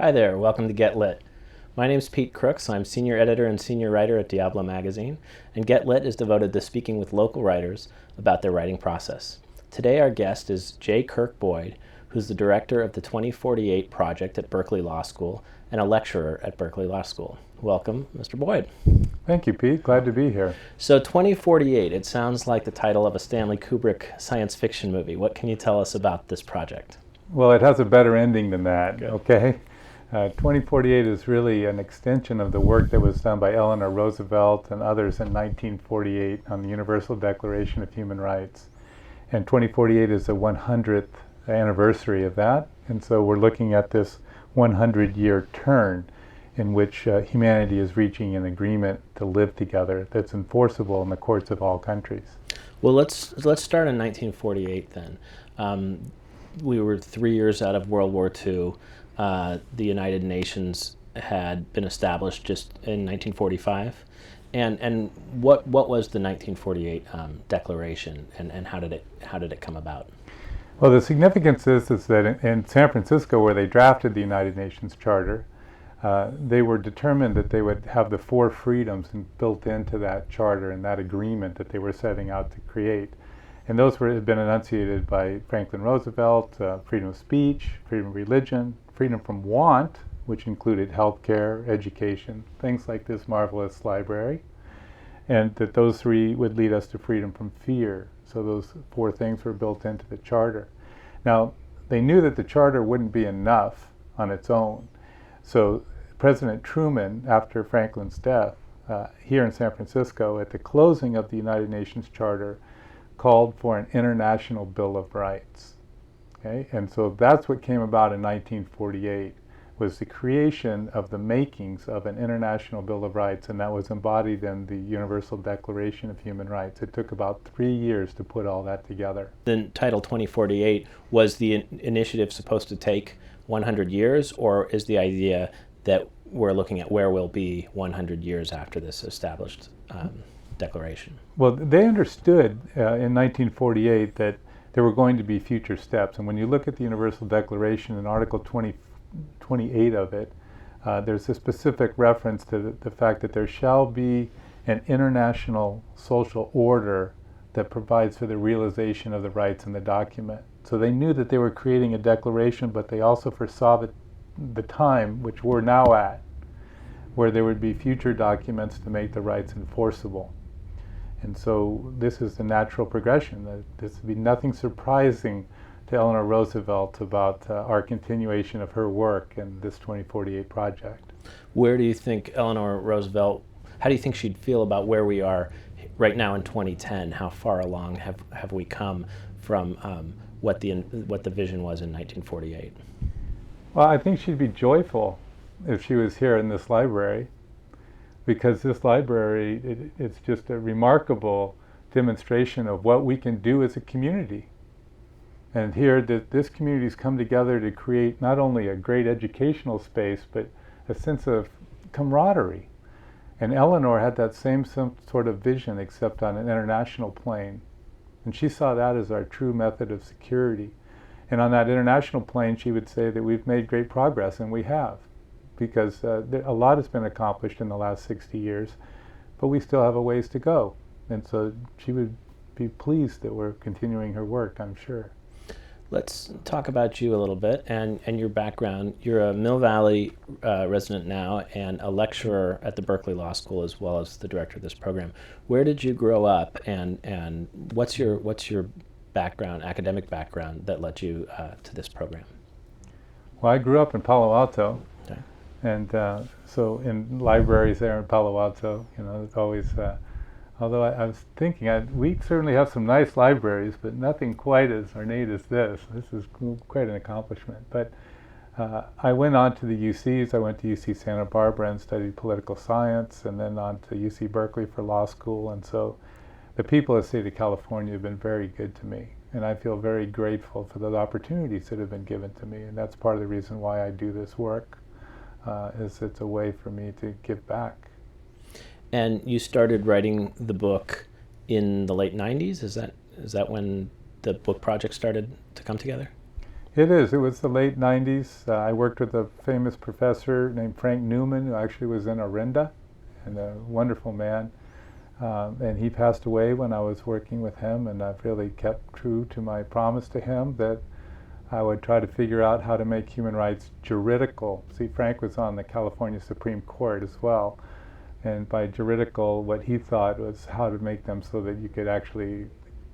Hi there, welcome to Get Lit. My name's Pete Crooks. I'm senior editor and senior writer at Diablo Magazine, and Get Lit is devoted to speaking with local writers about their writing process. Today our guest is J. Kirk Boyd, who's the director of the 2048 project at Berkeley Law School and a lecturer at Berkeley Law School. Welcome, Mr. Boyd. Thank you, Pete. Glad to be here. So 2048, it sounds like the title of a Stanley Kubrick science fiction movie. What can you tell us about this project? Well, it has a better ending than that, Good. Okay? 2048 is really an extension of the work that was done by Eleanor Roosevelt and others in 1948 on the Universal Declaration of Human Rights. And 2048 is the 100th anniversary of that. And so we're looking at this 100-year turn in which humanity is reaching an agreement to live together that's enforceable in the courts of all countries. Well, let's start in 1948 then. We were 3 years out of World War II. The United Nations had been established just in 1945. And what was the 1948 declaration, and how did it come about? Well, the significance is that in San Francisco, where they drafted the United Nations Charter, they were determined that they would have the four freedoms built into that charter and that agreement that they were setting out to create. And those had been enunciated by Franklin Roosevelt: freedom of speech, freedom of religion, freedom from want, which included healthcare, education, things like this marvelous library, and that those three would lead us to freedom from fear. So those four things were built into the charter. Now, they knew that the charter wouldn't be enough on its own. So President Truman, after Franklin's death, here in San Francisco, at the closing of the United Nations Charter, called for an international Bill of Rights. Okay? And so that's what came about in 1948, was the creation of the makings of an international Bill of Rights, and that was embodied in the Universal Declaration of Human Rights. It took about 3 years to put all that together. Then Title 2048, was the initiative supposed to take 100 years, or is the idea that we're looking at where we'll be 100 years after this established declaration? Well, they understood in 1948 that there were going to be future steps. And when you look at the Universal Declaration in Article 28 of it, there's a specific reference to the fact that there shall be an international social order that provides for the realization of the rights in the document. So they knew that they were creating a declaration, but they also foresaw the time, which we're now at, where there would be future documents to make the rights enforceable. And so this is the natural progression. This would be nothing surprising to Eleanor Roosevelt about our continuation of her work in this 2048 project. Where do you think Eleanor Roosevelt, how do you think she'd feel about where we are right now in 2010? How far along have we come from what the vision was in 1948? Well, I think she'd be joyful if she was here in this library, because this library, it's just a remarkable demonstration of what we can do as a community. And here, this community's come together to create not only a great educational space, but a sense of camaraderie. And Eleanor had that same sort of vision, except on an international plane. And she saw that as our true method of security. And on that international plane, she would say that we've made great progress, and we have, because a lot has been accomplished in the last 60 years, but we still have a ways to go. And so she would be pleased that we're continuing her work, I'm sure. Let's talk about you a little bit and your background. You're a Mill Valley resident now and a lecturer at the Berkeley Law School, as well as the director of this program. Where did you grow up, and what's your background, academic background, that led you to this program? Well, I grew up in Palo Alto. Okay. And so in libraries there in Palo Alto, it's always, although I was thinking, we certainly have some nice libraries, but nothing quite as ornate as this. This is quite an accomplishment. But I went on to the UCs. I went to UC Santa Barbara and studied political science, and then on to UC Berkeley for law school. And so the people of the state of California have been very good to me. And I feel very grateful for the opportunities that have been given to me. And that's part of the reason why I do this work. Is it's a way for me to give back. And you started writing the book in the late 90s? Is that when the book project started to come together? It is. It was the late 90s. I worked with a famous professor named Frank Newman, who actually was in Orinda, and a wonderful man. And he passed away when I was working with him, and I've really kept true to my promise to him that I would try to figure out how to make human rights juridical. See, Frank was on the California Supreme Court as well, and by juridical, what he thought was how to make them so that you could actually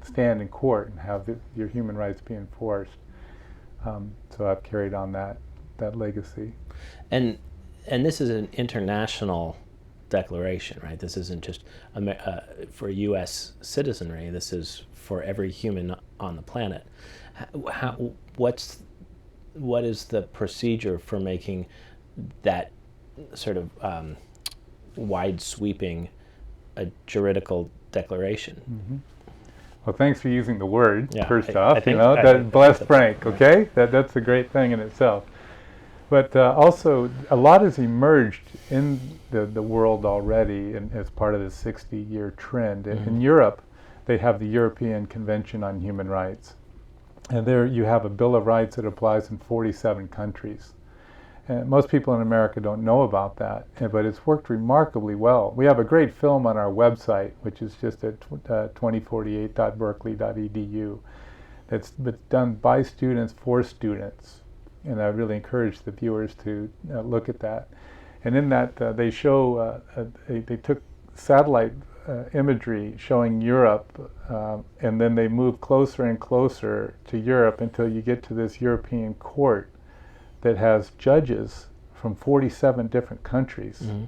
stand in court and have your human rights be enforced. So I've carried on that legacy. And this is an international declaration, right? This isn't just for U.S. citizenry. This is for every human on the planet. What is the procedure for making that sort of wide sweeping a juridical declaration? Mm-hmm. Well, thanks for using the word, first off. Bless Frank, okay? That's a great thing in itself. But also, a lot has emerged in the world already as part of the 60-year trend. Mm-hmm. In Europe, they have the European Convention on Human Rights. And there you have a Bill of Rights that applies in 47 countries. And most people in America don't know about that, but it's worked remarkably well. We have a great film on our website, which is just at 2048.berkeley.edu. That's done by students for students. And I really encourage the viewers to look at that. And in that, they show, they took satellite imagery showing Europe, and then they move closer and closer to Europe until you get to this European court that has judges from 47 different countries. Mm-hmm.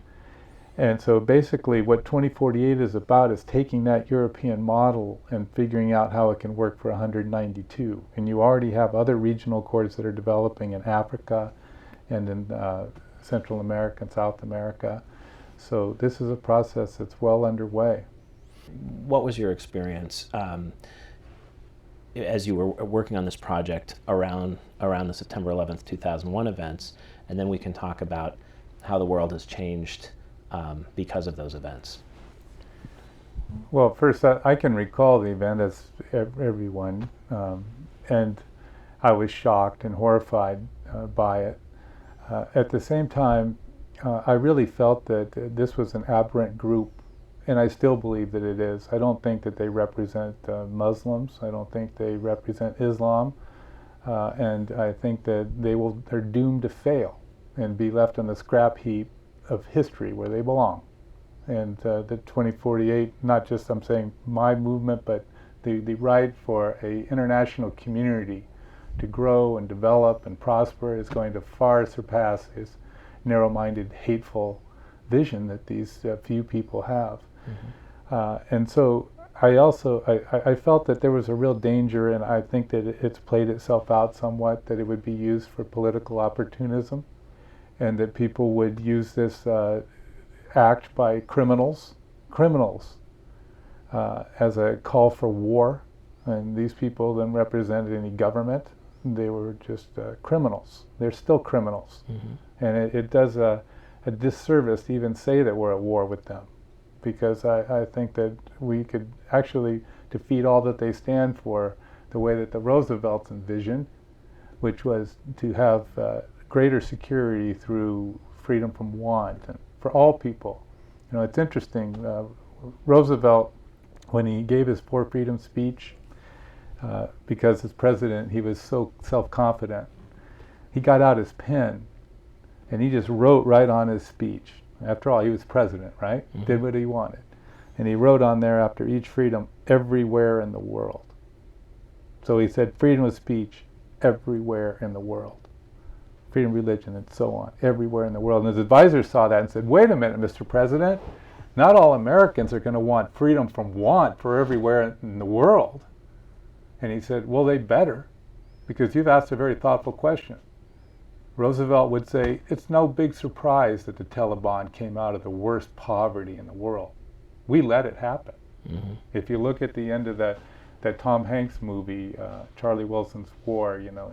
And so basically what 2048 is about is taking that European model and figuring out how it can work for 192. And you already have other regional courts that are developing in Africa and in Central America and South America. So this is a process that's well underway. What was your experience as you were working on this project around the September 11th, 2001 events? And then we can talk about how the world has changed because of those events. Well, first, I can recall the event as everyone, and I was shocked and horrified by it. At the same time, I really felt that this was an aberrant group, and I still believe that it is. I don't think that they represent Muslims. I don't think they represent Islam, and I think that they're doomed to fail and be left on the scrap heap of history where they belong. And the 2048, not just I'm saying my movement, but the right for an international community to grow and develop and prosper is going to far surpass this narrow-minded, hateful vision that these few people have. Mm-hmm. And so I felt that there was a real danger, and I think that it's played itself out somewhat, that it would be used for political opportunism, and that people would use this act by criminals as a call for war. And these people then represented any government. They were just criminals. They're still criminals. Mm-hmm. And it does a disservice to even say that we're at war with them, because I think that we could actually defeat all that they stand for the way that the Roosevelts envisioned, which was to have greater security through freedom from want and for all people. You know, it's interesting, Roosevelt, when he gave his Four Freedoms speech, because as president he was so self-confident, he got out his pen and he just wrote right on his speech. After all, he was president, right? Mm-hmm. Did what he wanted. And he wrote on there, after each freedom, everywhere in the world. So he said freedom of speech everywhere in the world. Freedom of religion and so on, everywhere in the world. And his advisors saw that and said, wait a minute, Mr. President, not all Americans are going to want freedom from want for everywhere in the world. And he said, well, they better, because you've asked a very thoughtful question. Roosevelt would say, it's no big surprise that the Taliban came out of the worst poverty in the world. We let it happen. Mm-hmm. If you look at the end of that Tom Hanks movie, Charlie Wilson's War, you know,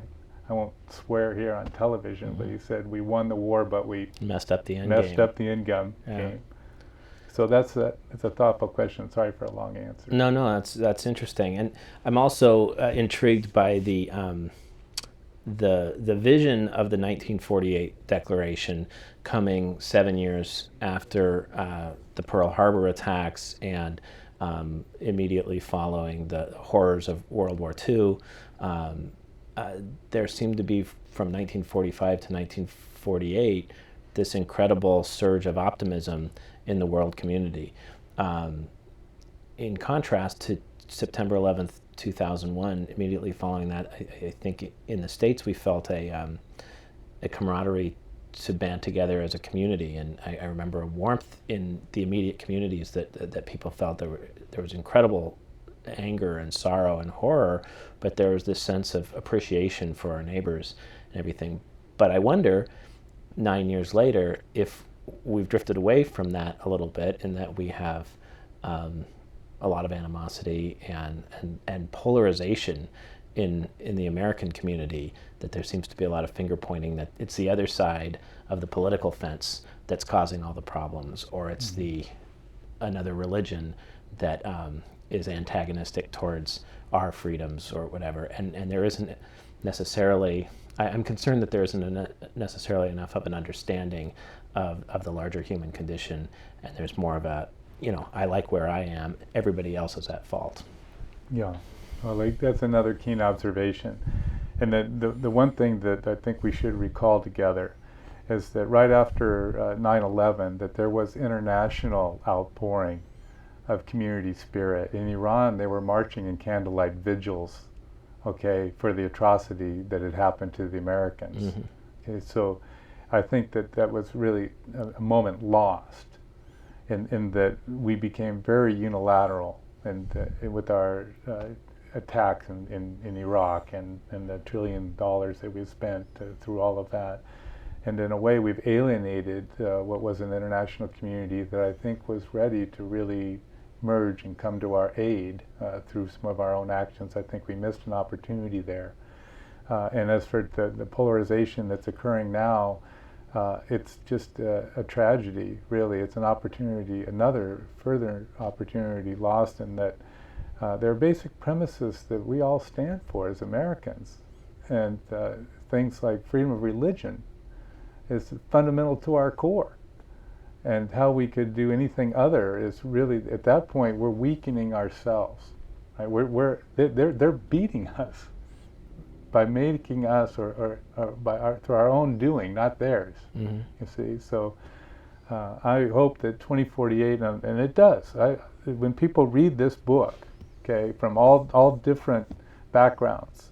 I won't swear here on television, mm-hmm. but he said, we won the war, but we messed up the end game. So it's a thoughtful question. Sorry for a long answer. No, that's interesting. And I'm also intrigued by the the vision of the 1948 Declaration, coming 7 years after the Pearl Harbor attacks and immediately following the horrors of World War II, there seemed to be, from 1945 to 1948, this incredible surge of optimism in the world community. In contrast to September 11th, 2001, immediately following that, I think in the States we felt a camaraderie to band together as a community, and I remember a warmth in the immediate communities that people felt. There was incredible anger and sorrow and horror, but there was this sense of appreciation for our neighbors and everything. But I wonder, 9 years later, if we've drifted away from that a little bit, in that we have a lot of animosity and polarization in the American community, that there seems to be a lot of finger pointing that it's the other side of the political fence that's causing all the problems, or it's another religion that is antagonistic towards our freedoms or whatever. And there isn't necessarily, I'm concerned that there isn't necessarily enough of an understanding of the larger human condition, and there's more of a, I like where I am, everybody else is at fault. Yeah, well, that's another keen observation. And the one thing that I think we should recall together is that right after 9/11, that there was international outpouring of community spirit. In Iran, they were marching in candlelight vigils, for the atrocity that had happened to the Americans. Okay, so I think that was really a moment lost, in that we became very unilateral and with our attacks in Iraq and the $1 trillion that we spent through all of that. And in a way, we've alienated what was an international community that I think was ready to really merge and come to our aid through some of our own actions. I think we missed an opportunity there. And as for the polarization that's occurring now, it's just a tragedy, really. It's an opportunity, another further opportunity lost, in that there are basic premises that we all stand for as Americans. And things like freedom of religion is fundamental to our core. And how we could do anything other is really, at that point, we're weakening ourselves. Right? They're beating us by making us, or through our own doing, not theirs. You see, so I hope that 2048, and it does. When people read this book, from all different backgrounds,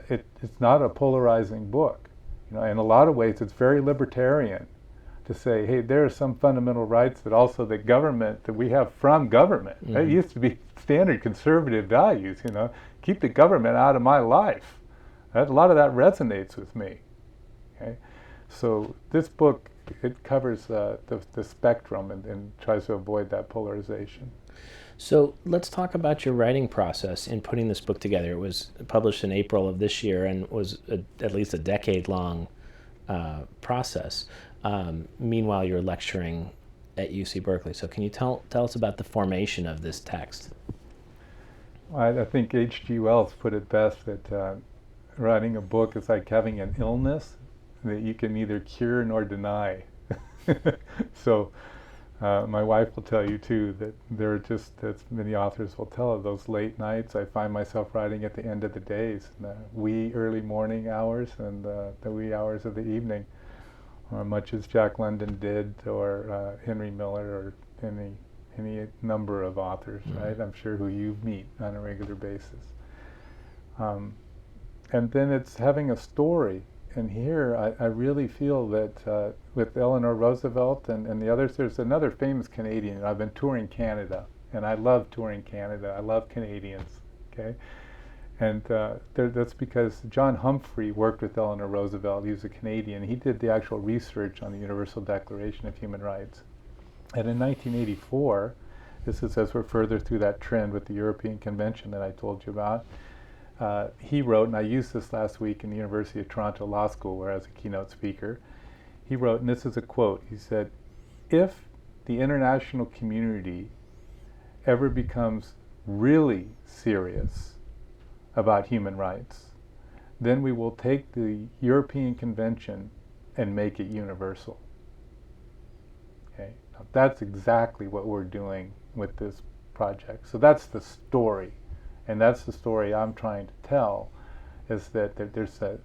it's not a polarizing book. In a lot of ways, it's very libertarian to say, hey, there are some fundamental rights that also the government, that we have from government. It used to be standard conservative values, keep the government out of my life. A lot of that resonates with me. So this book, it covers the spectrum and tries to avoid that polarization. So let's talk about your writing process in putting this book together. It was published in April of this year and was at least a decade-long process. Meanwhile, you're lecturing at UC Berkeley. So can you tell us about the formation of this text? I think H.G. Wells put it best, that writing a book is like having an illness that you can neither cure nor deny. So my wife will tell you too that there are just, as many authors will tell of, those late nights. I find myself writing at the end of the days, the wee early morning hours and the wee hours of the evening, much as Jack London did, or Henry Miller, or any number of authors, right? I'm sure who you meet on a regular basis. And then it's having a story. And here I really feel that with Eleanor Roosevelt and the others, there's another famous Canadian, and I've been touring Canada, and I love touring Canada. I love Canadians, And that's because John Humphrey worked with Eleanor Roosevelt. He was a Canadian. He did the actual research on the Universal Declaration of Human Rights. And in 1984, this is as we're further through that trend with the European Convention that I told you about, he wrote, and I used this last week in the University of Toronto Law School where I was a keynote speaker. He wrote, and this is a quote, he said, "If the international community ever becomes really serious about human rights, then we will take the European Convention and make it universal. Okay, now that's exactly what we're doing with this project. So that's the story, and that's the story I'm trying to tell, is that there's a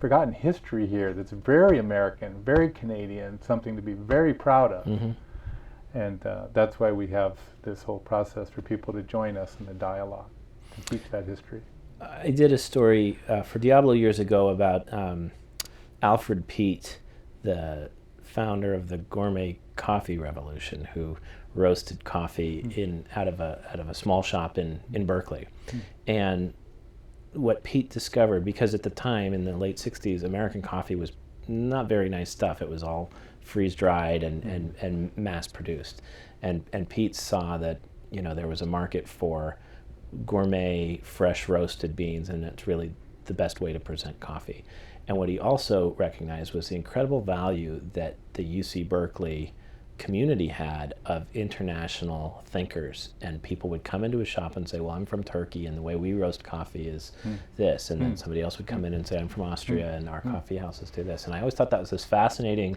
forgotten history here that's very American, very Canadian, something to be very proud of. Mm-hmm. And that's why we have this whole process for people to join us in the dialogue, to teach that history. I did a story for Diablo years ago about Alfred Peet, the founder of the gourmet coffee revolution, who roasted coffee out of a small shop in Berkeley. And what Pete discovered, because at the time in the late 60s, American coffee was not very nice stuff. It was all freeze-dried and mass-produced. And Pete saw that, you know, there was a market for gourmet, fresh roasted beans, and it's really the best way to present coffee. And what he also recognized was the incredible value that the UC Berkeley community had of international thinkers, and people would come into a shop and say, well, I'm from Turkey and the way we roast coffee is this, and then somebody else would come in and say, I'm from Austria and our coffee houses do this. And I always thought that was this fascinating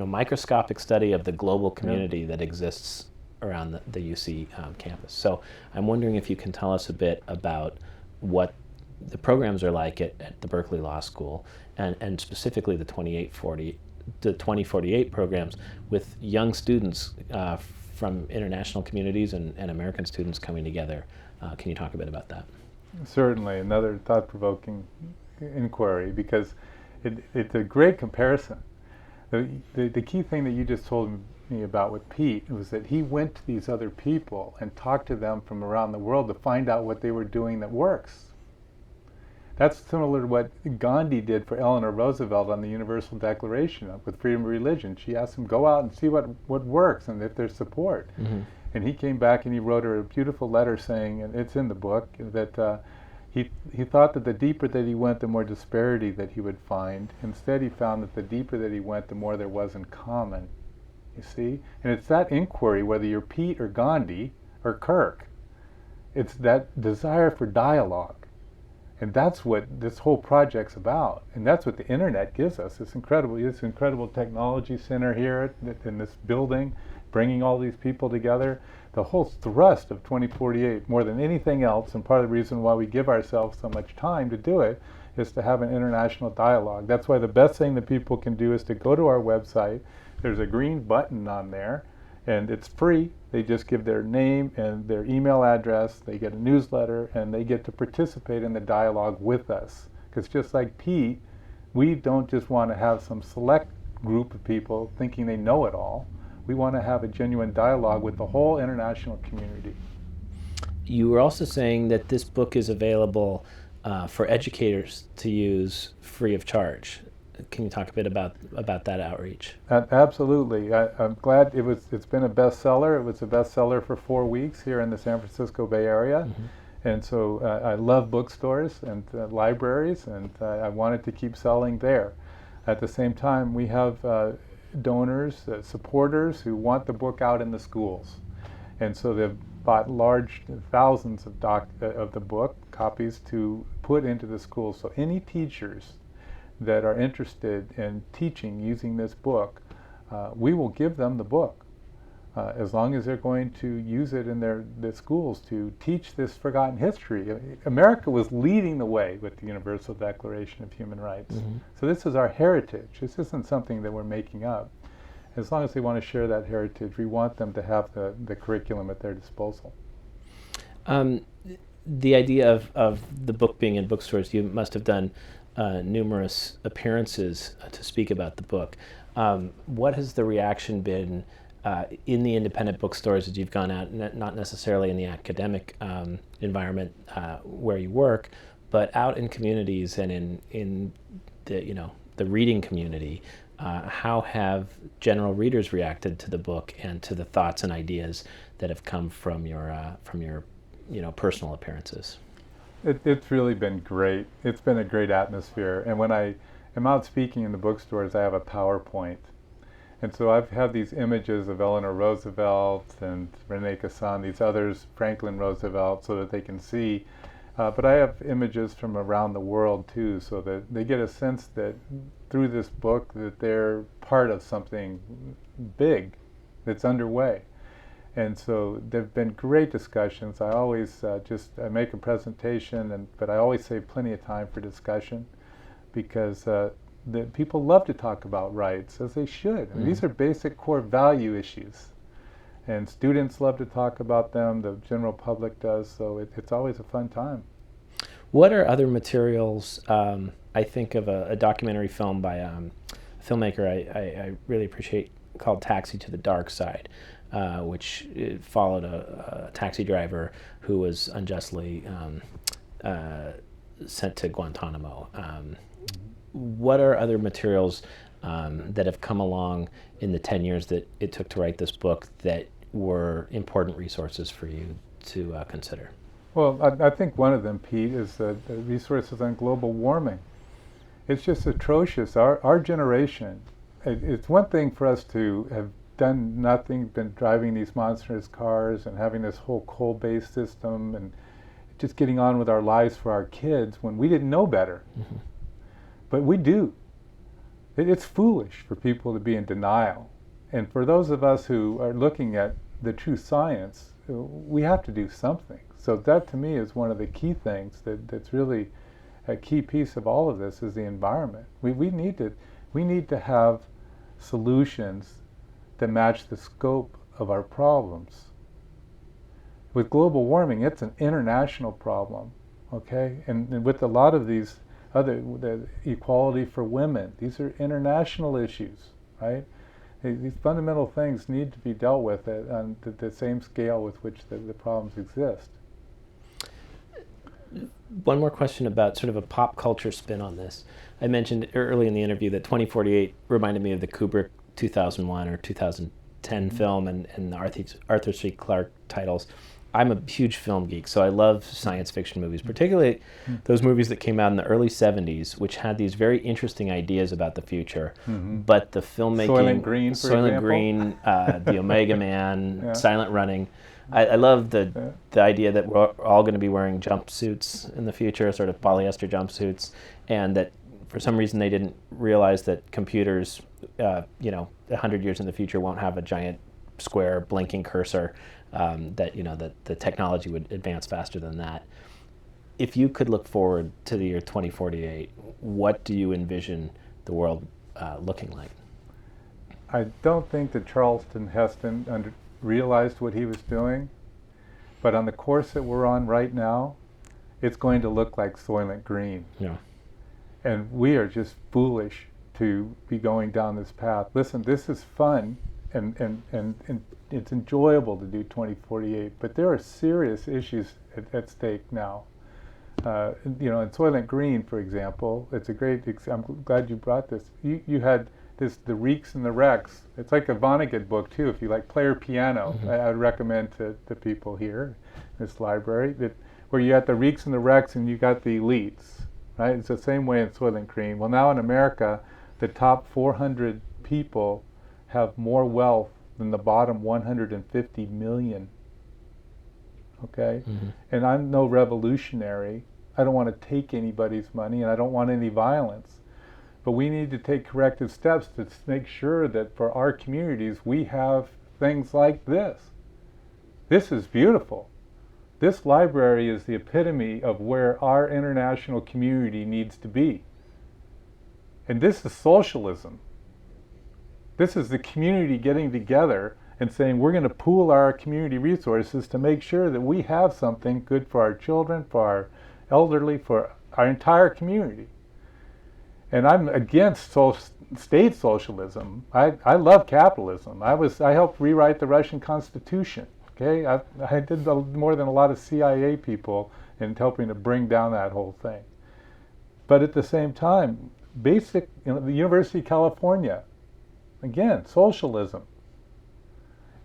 microscopic study of the global community that exists around the UC campus. So I'm wondering if you can tell us a bit about what the programs are like at the Berkeley Law School, and specifically the 2048 programs with young students from international communities and American students coming together. Can you talk a bit about that? Certainly, another thought-provoking inquiry, because it's a great comparison. The key thing that you just told me about with Pete was that he went to these other people and talked to them from around the world to find out what they were doing that works. That's similar to what Gandhi did for Eleanor Roosevelt on the Universal Declaration with freedom of religion. She asked him, go out and see what works and if there's support. Mm-hmm. And he came back and he wrote her a beautiful letter saying, and it's in the book, that he thought that the deeper that he went, the more disparity that he would find. Instead, he found that the deeper that he went, the more there was in common. You see? And it's that inquiry, whether you're Pete or Gandhi or Kirk, it's that desire for dialogue. And that's what this whole project's about. And that's what the internet gives us. This incredible technology center here in this building, bringing all these people together. The whole thrust of 2048, more than anything else, and part of the reason why we give ourselves so much time to do it, is to have an international dialogue. That's why the best thing that people can do is to go to our website. There's a green button on there, and it's free. They just give their name and their email address, they get a newsletter, and they get to participate in the dialogue with us. Because just like Pete, we don't just want to have some select group of people thinking they know it all. We want to have a genuine dialogue with the whole international community. You were also saying that this book is available for educators to use free of charge. Can you talk a bit about that outreach? Absolutely. I'm glad it's been a bestseller. It was a bestseller for 4 weeks here in the San Francisco Bay Area. Mm-hmm. And so I love bookstores and libraries, and I wanted to keep selling there. At the same time, we have donors, supporters who want the book out in the schools. And so they've bought large thousands of the book, copies, to put into the schools. So any teachers that are interested in teaching using this book, we will give them the book as long as they're going to use it in their schools to teach this forgotten history. America was leading the way with the Universal Declaration of Human Rights. Mm-hmm. So this is our heritage. This isn't something that we're making up. As long as they want to share that heritage, we want them to have the curriculum at their disposal. The idea of the book being in bookstores, you must have done numerous appearances to speak about the book. What has the reaction been in the independent bookstores that you've gone out, not necessarily in the academic environment where you work, but out in communities and in the reading community? How have general readers reacted to the book and to the thoughts and ideas that have come from your personal appearances? It's really been great. It's been a great atmosphere. And when I am out speaking in the bookstores, I have a PowerPoint. And so I've had these images of Eleanor Roosevelt and Rene Cassin, these others, Franklin Roosevelt, so that they can see But I have images from around the world too, so that they get a sense that through this book that they're part of something big that's underway. And so there have been great discussions. I always I make a presentation, but I always save plenty of time for discussion, because the people love to talk about rights, as they should. I mean, these are basic core value issues. And students love to talk about them, the general public does, so it's always a fun time. What are other materials? I think of a documentary film by a filmmaker I really appreciate called Taxi to the Dark Side, which followed a taxi driver who was unjustly sent to Guantanamo. What are other materials that have come along in the 10 years that it took to write this book that were important resources for you to consider? Well, I think one of them, Pete, is the resources on global warming. It's just atrocious. Our generation, it's one thing for us to have done nothing, been driving these monstrous cars and having this whole coal-based system and just getting on with our lives for our kids when we didn't know better. Mm-hmm. But we do. It's foolish for people to be in denial. And for those of us who are looking at the true science, we have to do something. So that to me is one of the key things that's really a key piece of all of this is the environment. We need to have solutions that match the scope of our problems. With global warming, it's an international problem, okay? And with a lot of these the equality for women, these are international issues, right? These fundamental things need to be dealt with on the same scale with which the problems exist. One more question about sort of a pop culture spin on this. I mentioned early in the interview that 2048 reminded me of the Kubrick 2001 or 2010 film and the Arthur C. Clarke titles. I'm a huge film geek, so I love science fiction movies, particularly those movies that came out in the early 70s, which had these very interesting ideas about the future. Mm-hmm. But the filmmaking... Soylent Green, for example. Soylent Green, the Omega Man, Silent Running. I love the idea that we're all going to be wearing jumpsuits in the future, sort of polyester jumpsuits, and that for some reason they didn't realize that computers, 100 years in the future won't have a giant square blinking cursor, that the technology would advance faster than that. If you could look forward to the year 2048, what do you envision the world looking like? I don't think that Charlton Heston realized what he was doing, but on the course that we're on right now, it's going to look like Soylent Green. Yeah. And we are just foolish to be going down this path. Listen, this is fun, and it's enjoyable to do 2048, but there are serious issues at stake now. In Soylent Green, for example, it's a great. I'm glad you brought this. You had the Reeks and the Wrecks. It's like a Vonnegut book too. If you like player piano, mm-hmm. I would recommend to people here in this library where you got the Reeks and the Wrecks and you got the elites. Right? It's the same way in Soylent Green. Well, now in America, the top 400 people have more wealth than the bottom 150 million. Okay? Mm-hmm. And I'm no revolutionary. I don't want to take anybody's money, and I don't want any violence. But we need to take corrective steps to make sure that for our communities, we have things like this. This is beautiful. This library is the epitome of where our international community needs to be. And this is socialism. This is the community getting together and saying we're going to pool our community resources to make sure that we have something good for our children, for our elderly, for our entire community. And I'm against state socialism. I love capitalism. I helped rewrite the Russian Constitution. Okay, I did more than a lot of CIA people in helping to bring down that whole thing. But at the same time, the University of California, again, socialism.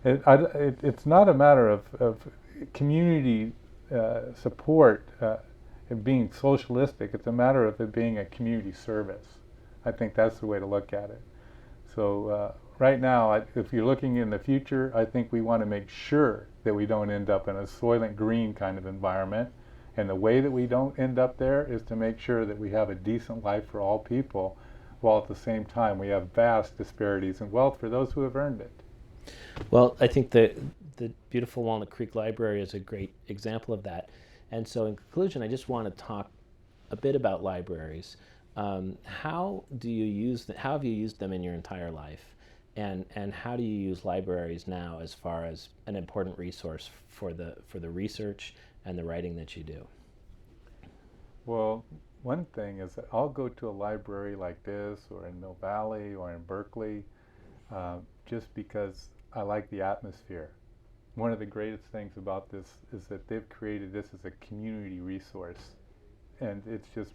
It's not a matter of community support and being socialistic. It's a matter of it being a community service. I think that's the way to look at it. So right now, if you're looking in the future, I think we want to make sure that we don't end up in a Soylent Green kind of environment, And the way that we don't end up there is to make sure that we have a decent life for all people, while at the same time we have vast disparities in wealth for those who have earned it. Well, I think the beautiful Walnut Creek Library is a great example of that. And so in conclusion, I just want to talk a bit about libraries. How have you used them in your entire life? And how do you use libraries now as far as an important resource for the research and the writing that you do? Well, one thing is that I'll go to a library like this, or in Mill Valley, or in Berkeley, just because I like the atmosphere. One of the greatest things about this is that they've created this as a community resource. And it's just,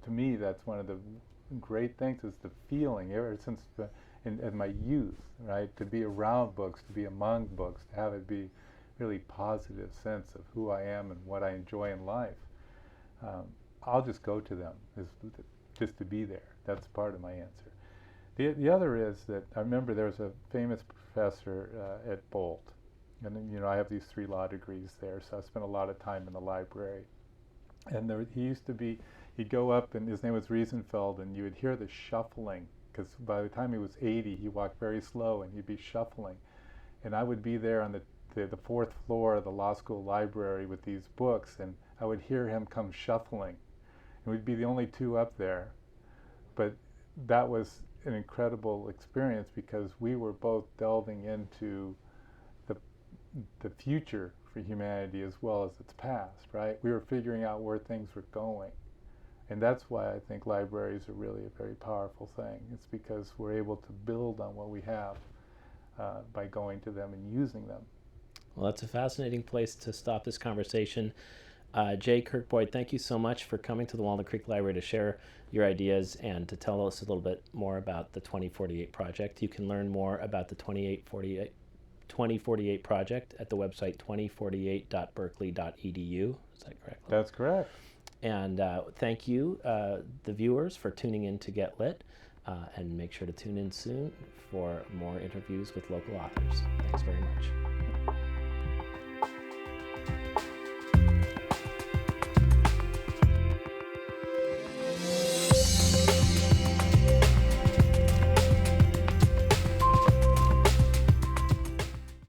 to me, that's one of the great things, is the feeling, ever since in my youth, right? To be around books, to be among books, to have it be really positive sense of who I am and what I enjoy in life. I'll just go to them, just to be there. That's part of my answer. The other is that I remember there was a famous professor at Bolt, and I have these 3 law degrees there, so I spent a lot of time in the library. And he used to be, he'd go up, and his name was Riesenfeld, and you would hear the shuffling, because by the time he was 80, he walked very slow, and he'd be shuffling. And I would be there on the 4th floor of the law school library with these books, and I would hear him come shuffling. And we'd be the only 2 up there. But that was an incredible experience, because we were both delving into the future for humanity as well as its past, right? We were figuring out where things were going. And that's why I think libraries are really a very powerful thing. It's because we're able to build on what we have by going to them and using them. Well, that's a fascinating place to stop this conversation. Jay Kirk Boyd, thank you so much for coming to the Walnut Creek Library to share your ideas and to tell us a little bit more about the 2048 project. You can learn more about the 2048 project at the website 2048.berkeley.edu. Is that correct? That's correct. And thank you, the viewers, for tuning in to Get Lit. And make sure to tune in soon for more interviews with local authors. Thanks very much.